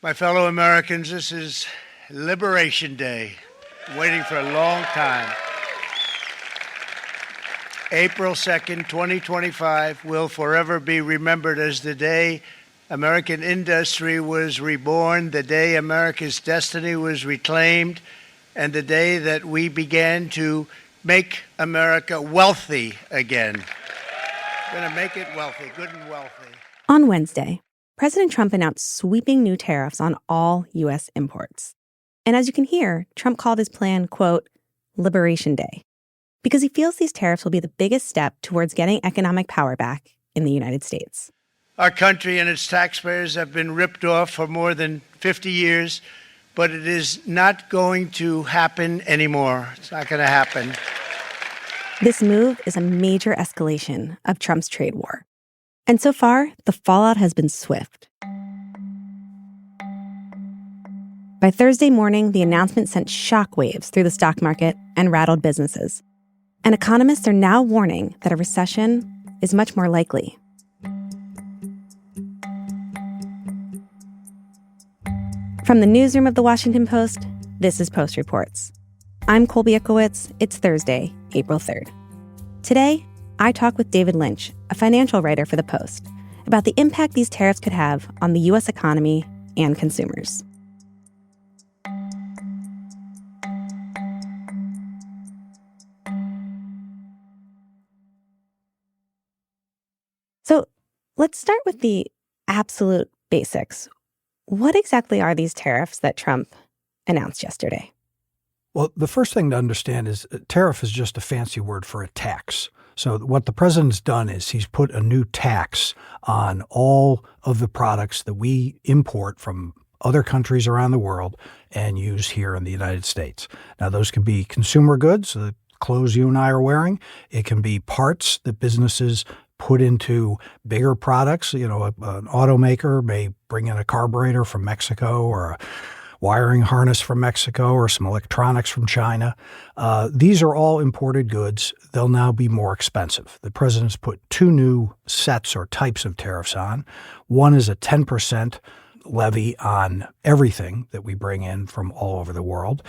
My fellow Americans, this is Liberation Day, waiting for a long time. April 2nd, 2025 will forever be remembered as the day American industry was reborn, the day America's destiny was reclaimed, and the day that we began to make America wealthy again. We're going to make it wealthy, good and wealthy. On Wednesday, President Trump announced sweeping new tariffs on all U.S. imports. And as you can hear, Trump called his plan, quote, Liberation Day, because he feels these tariffs will be the biggest step towards getting economic power back in the United States. Our country and its taxpayers have been ripped off for more than 50 years, but it is not going to happen anymore. It's not going to happen. This move is a major escalation of Trump's trade war. And so far, the fallout has been swift. By Thursday morning, the announcement sent shockwaves through the stock market and rattled businesses. And economists are now warning that a recession is much more likely. From the newsroom of The Washington Post, this is Post Reports. I'm Colby Ickowitz. It's Thursday, April 3rd. Today, I talk with David Lynch, a financial writer for The Post, about the impact these tariffs could have on the U.S. economy and consumers. So let's start with the absolute basics. What exactly are these tariffs that Trump announced yesterday? Well, the first thing to understand is tariff is just a fancy word for a tax. So what the president's done is he's put a new tax on all of the products that we import from other countries around the world and use here in the United States. Now, those can be consumer goods, the clothes you and I are wearing. It can be parts that businesses put into bigger products. You know, an automaker may bring in a carburetor from Mexico or a wiring harness from Mexico or some electronics from China. These are all imported goods. They'll now be more expensive. The president's put two new sets or types of tariffs on. One is a 10% levy on everything that we bring in from all over the world.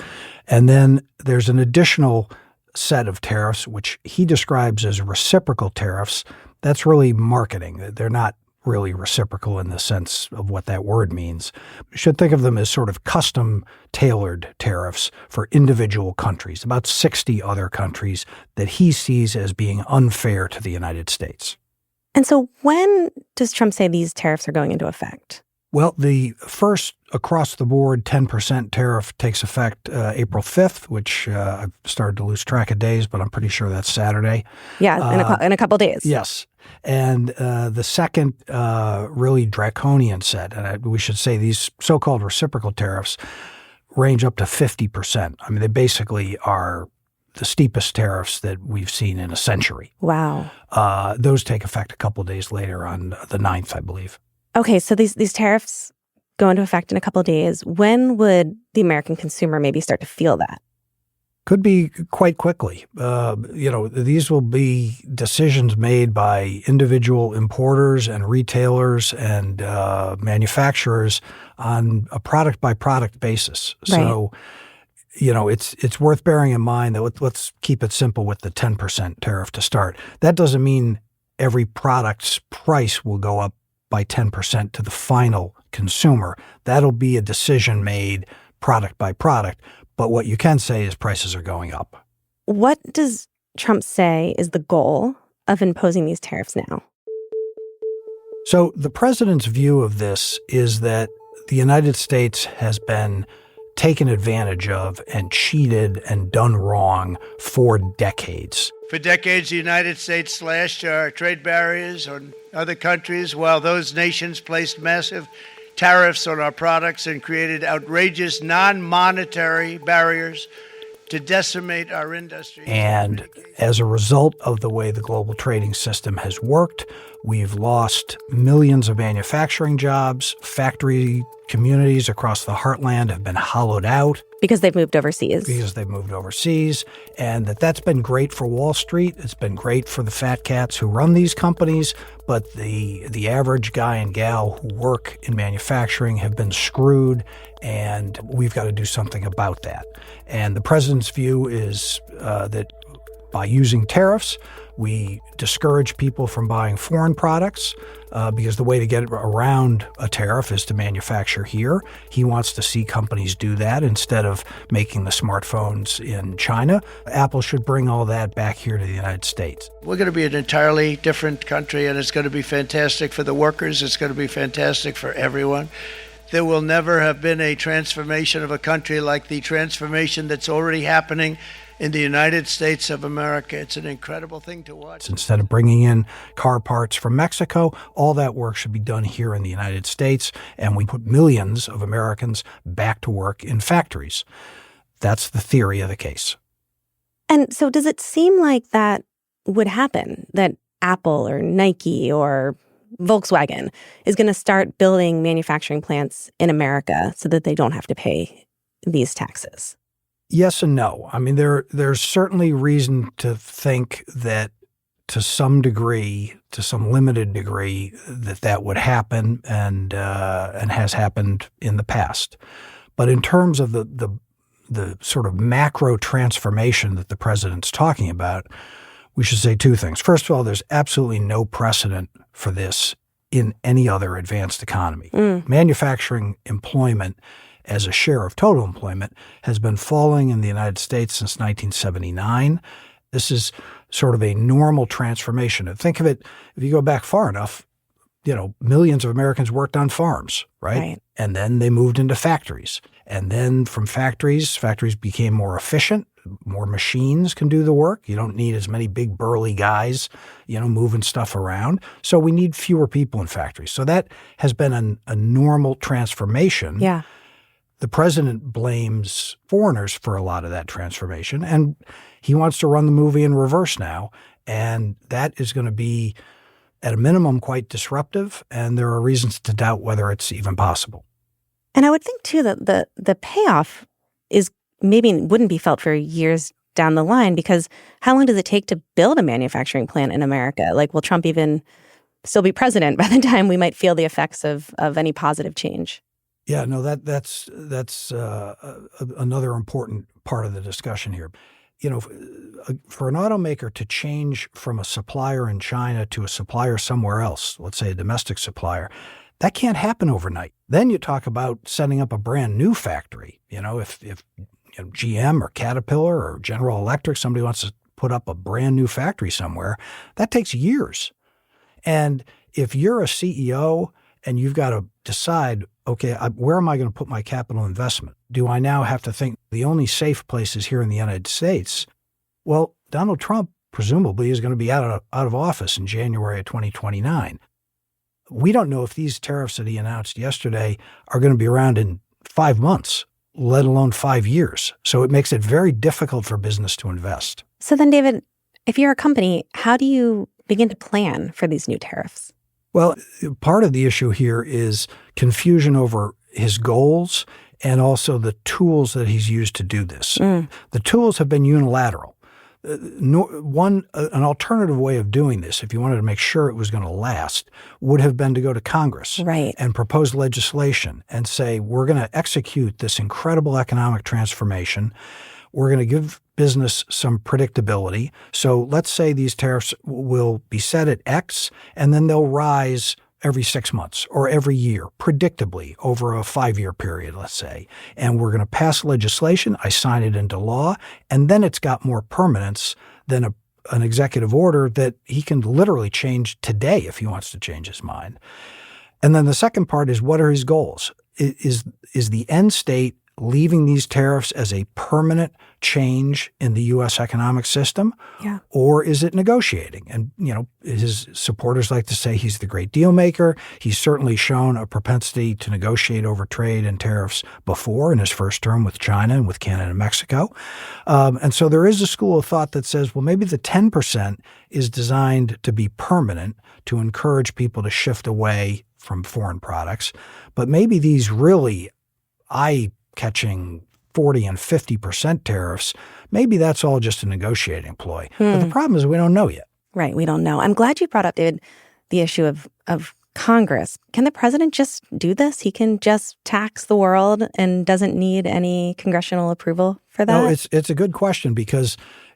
And then there's an additional set of tariffs, which he describes as reciprocal tariffs. That's really marketing. They're not really reciprocal in the sense of what that word means. You should think of them as sort of custom-tailored tariffs for individual countries, about 60 other countries that he sees as being unfair to the United States. And so when does Trump say these tariffs are going into effect? Well, the first across-the-board 10% tariff takes effect April 5th, which I've started to lose track of days, but I'm pretty sure that's Saturday. Yeah, in a couple days. Yes. And the second really draconian set, and we should say these so-called reciprocal tariffs range up to 50%. I mean, they basically are the steepest tariffs that we've seen in a century. Wow. Those take effect a couple of days later on the 9th, I believe. Okay, so these tariffs go into effect in a couple of days. When would the American consumer maybe start to feel that? Could be quite quickly. These will be decisions made by individual importers and retailers and manufacturers on a product-by-product basis. Right. So, it's worth bearing in mind that let's keep it simple with the 10% tariff to start. That doesn't mean every product's price will go up by 10% to the final consumer. That'll be a decision made product by product. But what you can say is prices are going up. What does Trump say is the goal of imposing these tariffs now? So the president's view of this is that the United States has been taken advantage of and cheated and done wrong for decades. For decades, the United States slashed our trade barriers on other countries, while those nations placed massive tariffs on our products and created outrageous non-monetary barriers to decimate our industry. And as a result of the way the global trading system has worked, We've lost millions of manufacturing jobs. Factory communities across the heartland have been hollowed out. Because they've moved overseas. And that's been great for Wall Street. It's been great for the fat cats who run these companies. But the average guy and gal who work in manufacturing have been screwed, and we've got to do something about that. And the president's view is that by using tariffs, we discourage people from buying foreign products because the way to get around a tariff is to manufacture here. He wants to see companies do that instead of making the smartphones in China. Apple should bring all that back here to the United States. We're going to be an entirely different country, and it's going to be fantastic for the workers. It's going to be fantastic for everyone. There will never have been a transformation of a country like the transformation that's already happening in the United States of America. It's an incredible thing to watch. Instead of bringing in car parts from Mexico, all that work should be done here in the United States, and we put millions of Americans back to work in factories. That's the theory of the case. And so does it seem like that would happen, that Apple or Nike or Volkswagen is going to start building manufacturing plants in America so that they don't have to pay these taxes? Yes and no. I mean, there's certainly reason to think that to some degree, to some limited degree, that would happen and has happened in the past. But in terms of the sort of macro transformation that the president's talking about, we should say two things. First of all, there's absolutely no precedent for this in any other advanced economy. Manufacturing employment as a share of total employment has been falling in the United States since 1979. This is sort of a normal transformation. And think of it, if you go back far enough, millions of Americans worked on farms, right? And then they moved into factories. And then from factories became more efficient. More machines can do the work. You don't need as many big burly guys, moving stuff around. So we need fewer people in factories. So that has been a normal transformation. Yeah. The president blames foreigners for a lot of that transformation, and he wants to run the movie in reverse now, and that is going to be, at a minimum, quite disruptive, and there are reasons to doubt whether it's even possible. And I would think, too, that the payoff is maybe wouldn't be felt for years down the line, because how long does it take to build a manufacturing plant in America? Like, will Trump even still be president by the time we might feel the effects of any positive change? Yeah, no, that's another important part of the discussion here. For an automaker to change from a supplier in China to a supplier somewhere else, let's say a domestic supplier, that can't happen overnight. Then you talk about setting up a brand new factory. If GM or Caterpillar or General Electric, somebody wants to put up a brand new factory somewhere, that takes years. And if you're a CEO and you've got to decide, okay, where am I going to put my capital investment? Do I now have to think the only safe place is here in the United States? Well, Donald Trump presumably is going to be out of office in January of 2029. We don't know if these tariffs that he announced yesterday are going to be around in 5 months, let alone 5 years. So it makes it very difficult for business to invest. So then, David, if you're a company, how do you begin to plan for these new tariffs? Well, part of the issue here is confusion over his goals and also the tools that he's used to do this. The tools have been unilateral. An alternative way of doing this, if you wanted to make sure it was going to last, would have been to go to Congress and propose legislation and say, we're going to execute this incredible economic transformation. We're going to give business some predictability. So let's say these tariffs will be set at X, and then they'll rise every 6 months or every year, predictably over a 5-year period, let's say. And we're going to pass legislation. I sign it into law, and then it's got more permanence than an executive order that he can literally change today if he wants to change his mind. And then the second part is, what are his goals? Is the end state leaving these tariffs as a permanent change in the U.S. economic system? Yeah. Or is it negotiating? And, his supporters like to say he's the great deal maker. He's certainly shown a propensity to negotiate over trade and tariffs before in his first term with China and with Canada and Mexico. And so there is a school of thought that says, well, maybe the 10% is designed to be permanent, to encourage people to shift away from foreign products. But maybe these really eye-catching 40 and 50% tariffs, maybe that's all just a negotiating ploy. But the problem is we don't know yet. Right, we don't know. I'm glad you brought up, David, the issue of Congress. Can the president just do this? He can just tax the world and doesn't need any congressional approval for that? No, it's a good question because,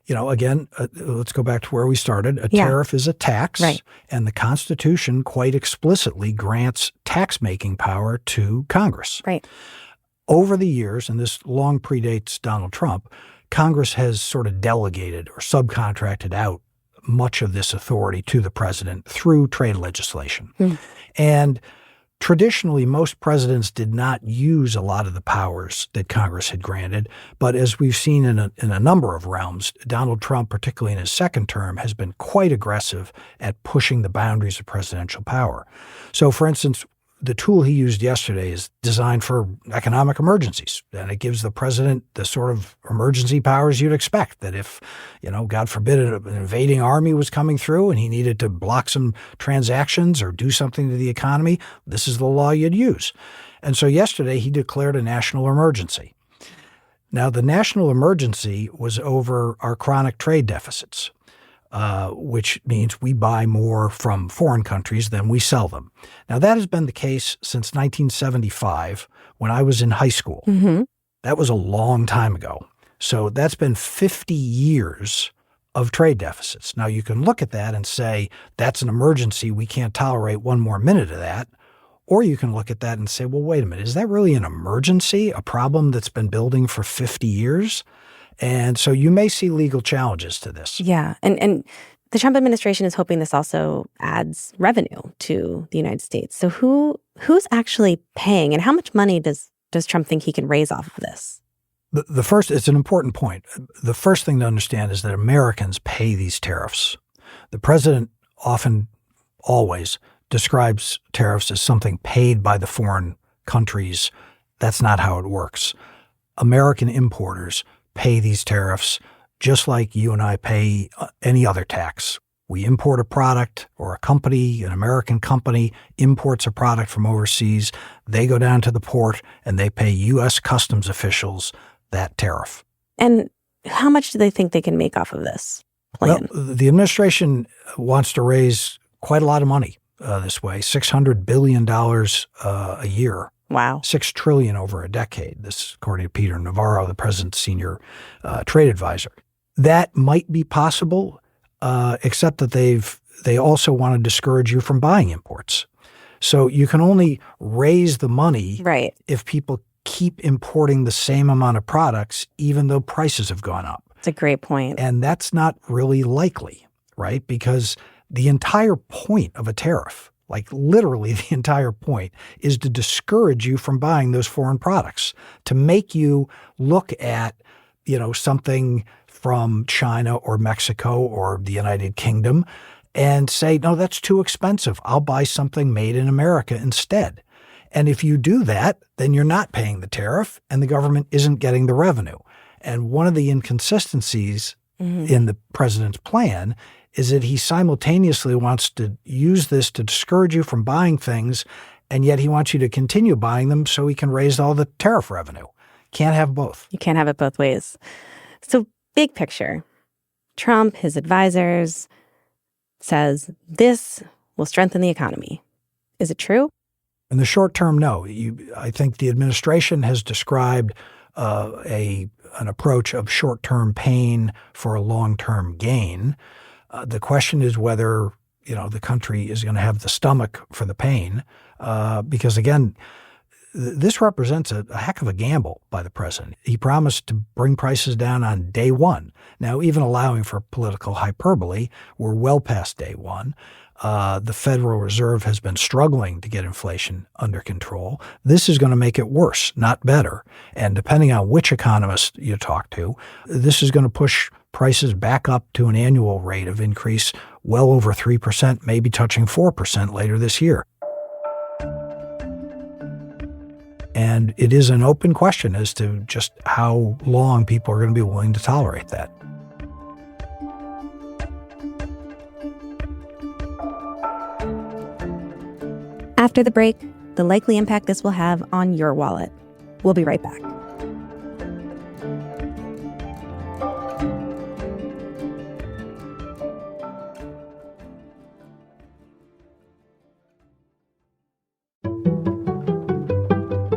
again, let's go back to where we started. A tariff is a tax, right. And the Constitution quite explicitly grants tax-making power to Congress. Right. Over the years, and this long predates Donald Trump, Congress has sort of delegated or subcontracted out much of this authority to the president through trade legislation. And traditionally, most presidents did not use a lot of the powers that Congress had granted. But as we've seen in a number of realms, Donald Trump, particularly in his second term, has been quite aggressive at pushing the boundaries of presidential power. So, for instance, the tool he used yesterday is designed for economic emergencies, and it gives the president the sort of emergency powers you'd expect, that if, God forbid, an invading army was coming through and he needed to block some transactions or do something to the economy, this is the law you'd use. And so yesterday he declared a national emergency. Now, the national emergency was over our chronic trade deficits. Which means we buy more from foreign countries than we sell them. Now, that has been the case since 1975 when I was in high school. Mm-hmm. That was a long time ago. So that's been 50 years of trade deficits. Now, you can look at that and say, that's an emergency. We can't tolerate one more minute of that. Or you can look at that and say, well, wait a minute. Is that really an emergency, a problem that's been building for 50 years? And so you may see legal challenges to this. Yeah. And the Trump administration is hoping this also adds revenue to the United States. So who's actually paying, and how much money does Trump think he can raise off of this? The first, it's an important point. The first thing to understand is that Americans pay these tariffs. The president often, always, describes tariffs as something paid by the foreign countries. That's not how it works. American importers pay these tariffs just like you and I pay any other tax. We import a product, or a company, an American company, imports a product from overseas. They go down to the port and they pay U.S. customs officials that tariff. And how much do they think they can make off of this plan? Well, the administration wants to raise quite a lot of money this way, $600 billion a year. Wow. $6 trillion over a decade. This, according to Peter Navarro, the president's senior trade advisor. That might be possible, except that they also want to discourage you from buying imports. So you can only raise the money right. if people keep importing the same amount of products, even though prices have gone up. It's a great point. And that's not really likely, right? Because the entire point of a tariff, like literally the entire point, is to discourage you from buying those foreign products, to make you look at, something from China or Mexico or the United Kingdom and say, no, that's too expensive. I'll buy something made in America instead. And if you do that, then you're not paying the tariff and the government isn't getting the revenue. And one of the inconsistencies in the president's plan is that he simultaneously wants to use this to discourage you from buying things, and yet he wants you to continue buying them so he can raise all the tariff revenue. Can't have both. You can't have it both ways. So big picture, Trump, his advisors, says this will strengthen the economy. Is it true? In the short term, no. I think the administration has described an approach of short-term pain for a long-term gain. The question is whether, the country is going to have the stomach for the pain, because, again, this represents a heck of a gamble by the president. He promised to bring prices down on day one. Now, even allowing for political hyperbole, we're well past day one. The Federal Reserve has been struggling to get inflation under control. This is going to make it worse, not better. And depending on which economist you talk to, this is going to push prices back up to an annual rate of increase well over 3%, maybe touching 4% later this year. And it is an open question as to just how long people are going to be willing to tolerate that. After the break, the likely impact this will have on your wallet. We'll be right back.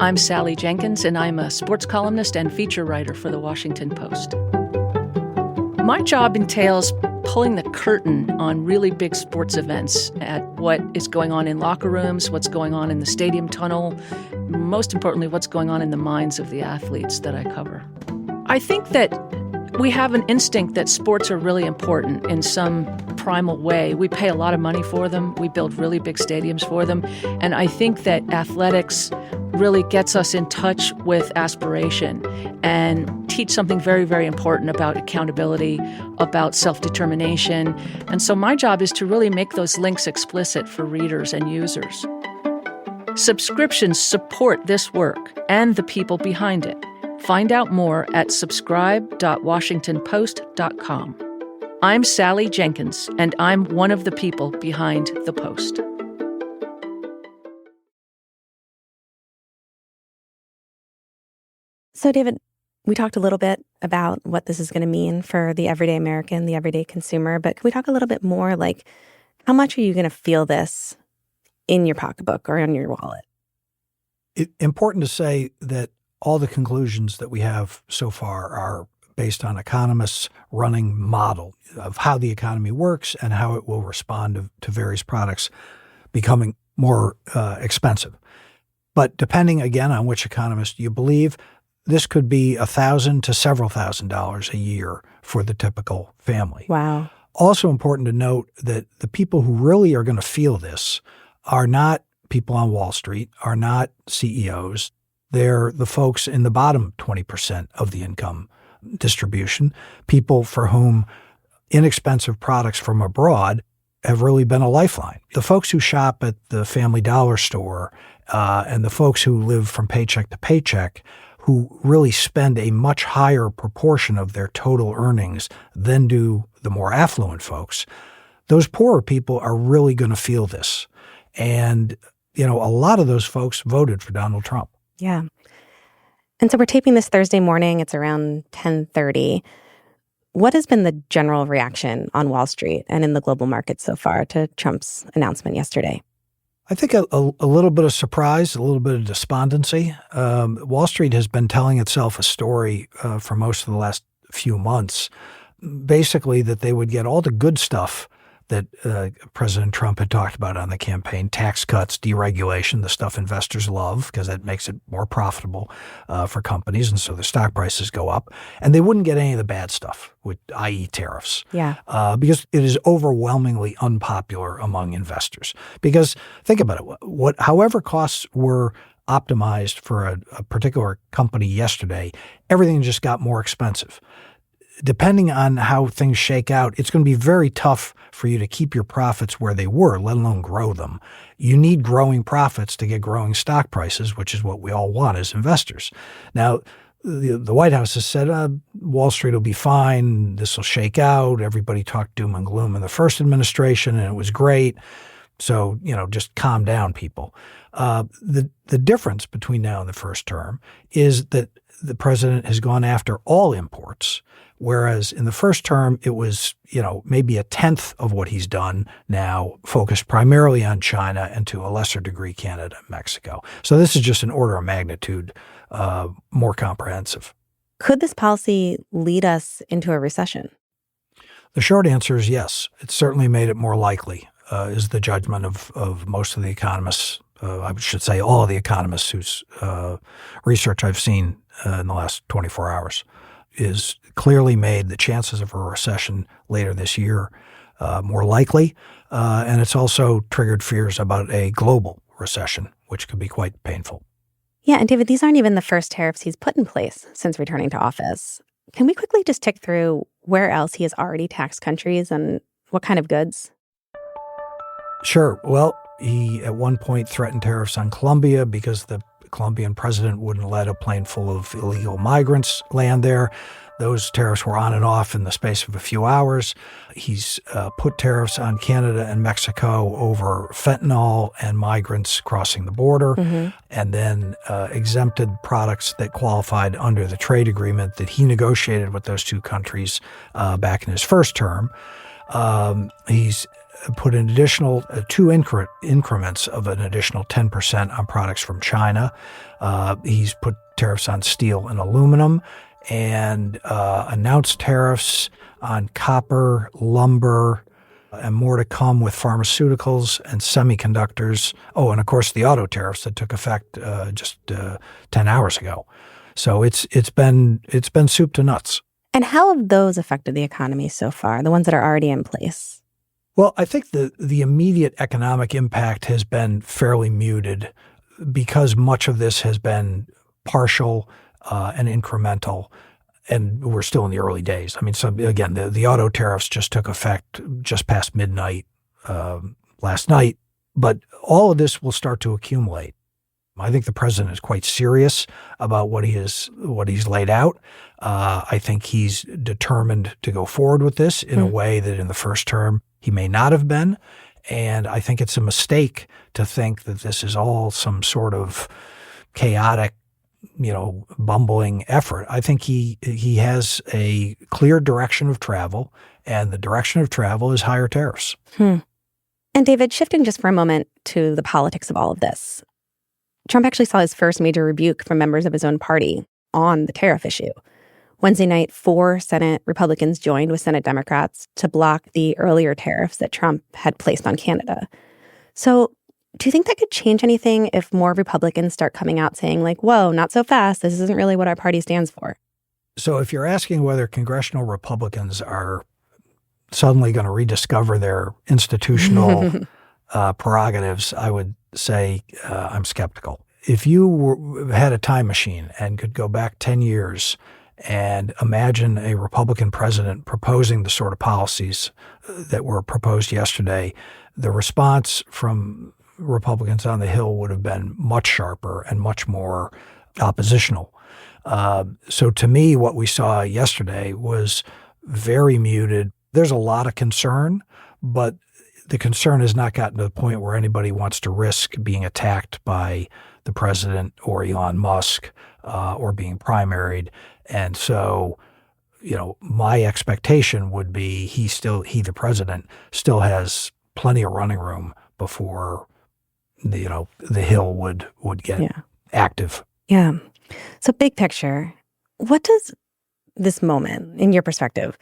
I'm Sally Jenkins, and I'm a sports columnist and feature writer for The Washington Post. My job entails pulling the curtain on really big sports events at what is going on in locker rooms, what's going on in the stadium tunnel, most importantly, what's going on in the minds of the athletes that I cover. I think that we have an instinct that sports are really important in some primal way. We pay a lot of money for them. We build really big stadiums for them. And I think that athletics really gets us in touch with aspiration and teach something very, very important about accountability, about self-determination. And so my job is to really make those links explicit for readers and users. Subscriptions support this work and the people behind it. Find out more at subscribe.washingtonpost.com. I'm Sally Jenkins, and I'm one of the people behind the Post. So, David, we talked a little bit about what this is going to mean for the everyday American, the everyday consumer, but can we talk a little bit more, like, how much are you going to feel this in your pocketbook or in your wallet? It's important to say that all the conclusions that we have so far are based on economists running model of how the economy works and how it will respond to various products becoming more expensive. But depending, again, on which economist you believe, this could be $1,000 to several $1,000s a year for the typical family. Wow. Also important to note that the people who really are going to feel this are not people on Wall Street, are not CEOs. They're the folks in the bottom 20% of the income distribution, people for whom inexpensive products from abroad have really been a lifeline. The folks who shop at the Family Dollar store and the folks who live from paycheck to paycheck, who really spend a much higher proportion of their total earnings than do the more affluent folks, those poorer people are really going to feel this. And, a lot of those folks voted for Donald Trump. Yeah. And so we're taping this Thursday morning. It's around 10:30. What has been the general reaction on Wall Street and in the global markets so far to Trump's announcement yesterday? I think a little bit of surprise, a little bit of despondency. Wall Street has been telling itself a story for most of the last few months, basically that they would get all the good stuff that President Trump had talked about on the campaign, tax cuts, deregulation, the stuff investors love because that makes it more profitable for companies, and so the stock prices go up. And they wouldn't get any of the bad stuff, i.e. tariffs, because it is overwhelmingly unpopular among investors. Because think about it, however costs were optimized for a particular company yesterday, everything just got more expensive. Depending on how things shake out, it's going to be very tough for you to keep your profits where they were, let alone grow them. You need growing profits to get growing stock prices, which is what we all want as investors. Now, the White House has said Wall Street will be fine, this will shake out. Everybody talked doom and gloom in the first administration, and it was great. So, just calm down, people. The difference between now and the first term is that the president has gone after all imports, whereas in the first term, it was, maybe a tenth of what he's done now, focused primarily on China and to a lesser degree, Canada and Mexico. So this is just an order of magnitude more comprehensive. Could this policy lead us into a recession? The short answer is yes. It certainly made it more likely, is the judgment of most of the economists. I should say all of the economists whose research I've seen in the last 24 hours is clearly made the chances of a recession later this year more likely. And it's also triggered fears about a global recession, which could be quite painful. Yeah, and David, these aren't even the first tariffs he's put in place since returning to office. Can we quickly just tick through where else he has already taxed countries and what kind of goods? Sure. Well, he at one point threatened tariffs on Colombia because the Colombian president wouldn't let a plane full of illegal migrants land there. Those tariffs were on and off in the space of a few hours. He's put tariffs on Canada and Mexico over fentanyl and migrants crossing the border, and then exempted products that qualified under the trade agreement that he negotiated with those two countries back in his first term. He's put an additional two increments of an additional 10% on products from China. He's put tariffs on steel and aluminum, and announced tariffs on copper, lumber, and more to come with pharmaceuticals and semiconductors. Oh, and of course the auto tariffs that took effect just 10 hours ago. So it's been soup to nuts. And how have those affected the economy so far, the ones that are already in place? Well, I think the immediate economic impact has been fairly muted because much of this has been partial and incremental, and we're still in the early days. I mean, so again, the auto tariffs just took effect just past midnight last night, but all of this will start to accumulate. I think the president is quite serious about what he's laid out. I think he's determined to go forward with this in a way that in the first term he may not have been, and I think it's a mistake to think that this is all some sort of chaotic, bumbling effort. I think he has a clear direction of travel, and the direction of travel is higher tariffs. And David, shifting just for a moment to the politics of all of this, Trump actually saw his first major rebuke from members of his own party on the tariff issue. Wednesday night, 4 Senate Republicans joined with Senate Democrats to block the earlier tariffs that Trump had placed on Canada. So do you think that could change anything if more Republicans start coming out saying, like, whoa, not so fast, this isn't really what our party stands for? So if you're asking whether congressional Republicans are suddenly going to rediscover their institutional prerogatives, I would say I'm skeptical. If you had a time machine and could go back 10 years and imagine a Republican president proposing the sort of policies that were proposed yesterday, the response from Republicans on the Hill would have been much sharper and much more oppositional. So to me, what we saw yesterday was very muted. There's a lot of concern, but the concern has not gotten to the point where anybody wants to risk being attacked by the president or Elon Musk or being primaried. And so, my expectation would be he, the president, still has plenty of running room before the Hill would get active. Yeah. So big picture, what does this moment, in your perspective,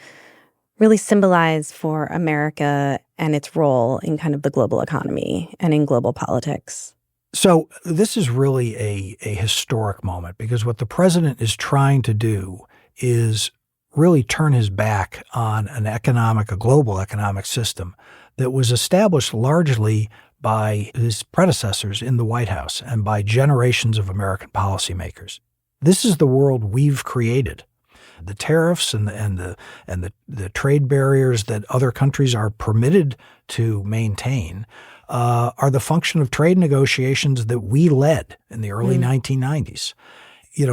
really symbolize for America and its role in kind of the global economy and in global politics? So this is really a historic moment because what the president is trying to do is really turn his back on a global economic system that was established largely by his predecessors in the White House and by generations of American policymakers. This is the world we've created. The tariffs and the trade barriers that other countries are permitted to maintain are the function of trade negotiations that we led in the early 1990s.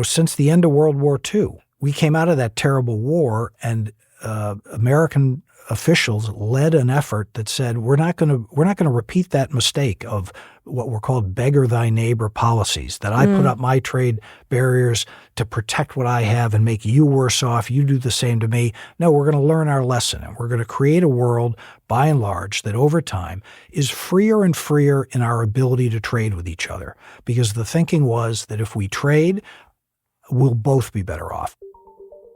Since the end of World War II, we came out of that terrible war, and American officials led an effort that said we're not going to repeat that mistake of what were called beggar thy neighbor policies, that I put up my trade barriers to protect what I have and make you worse off. You do the same to me. No, we're going to learn our lesson, and we're going to create a world, by and large, that over time is freer and freer in our ability to trade with each other. Because the thinking was that if we trade, we'll both be better off.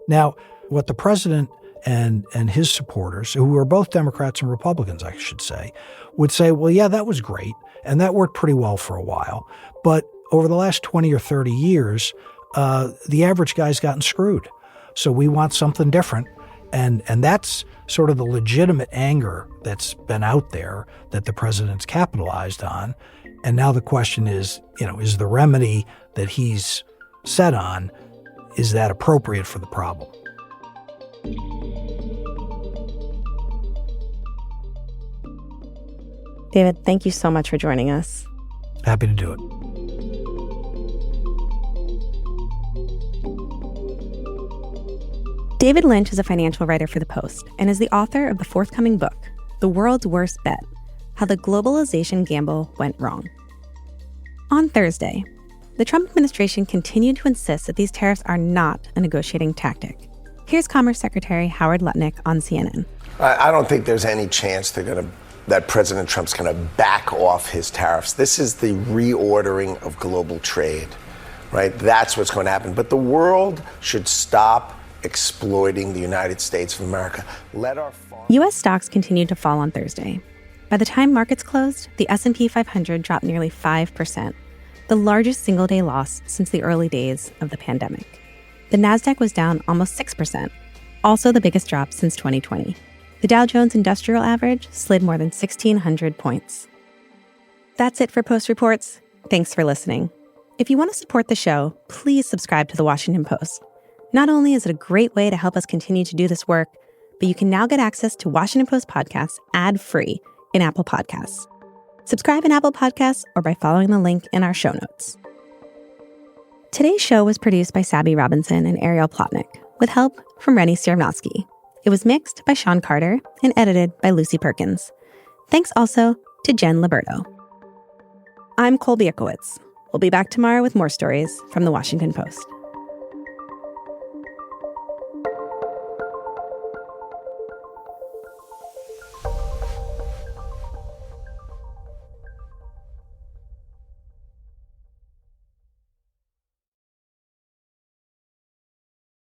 Now, what the president and his supporters, who were both Democrats and Republicans, I should say, would say, well, yeah, that was great, and that worked pretty well for a while. But over the last 20 or 30 years, the average guy's gotten screwed. So we want something different. And that's sort of the legitimate anger that's been out there that the president's capitalized on. And now the question is, is the remedy that he's set on, is that appropriate for the problem? David, thank you so much for joining us. Happy to do it. David Lynch is a financial writer for The Post and is the author of the forthcoming book, The World's Worst Bet: How the Globalization Gamble Went Wrong. On Thursday, the Trump administration continued to insist that these tariffs are not a negotiating tactic. Here's Commerce Secretary Howard Lutnick on CNN. I don't think there's any chance that President Trump's going to back off his tariffs. This is the reordering of global trade, right? That's what's going to happen. But the world should stop exploiting the United States of America. U.S. stocks continued to fall on Thursday. By the time markets closed, the S&P 500 dropped nearly 5%, the largest single-day loss since the early days of the pandemic. The Nasdaq was down almost 6%, also the biggest drop since 2020. The Dow Jones Industrial Average slid more than 1,600 points. That's it for Post Reports. Thanks for listening. If you want to support the show, please subscribe to The Washington Post. Not only is it a great way to help us continue to do this work, but you can now get access to Washington Post podcasts ad-free in Apple Podcasts. Subscribe in Apple Podcasts or by following the link in our show notes. Today's show was produced by Sabby Robinson and Ariel Plotnick, with help from Rennie Stiernovsky. It was mixed by Sean Carter and edited by Lucy Perkins. Thanks also to Jen Liberto. I'm Colby Ickowitz. We'll be back tomorrow with more stories from The Washington Post.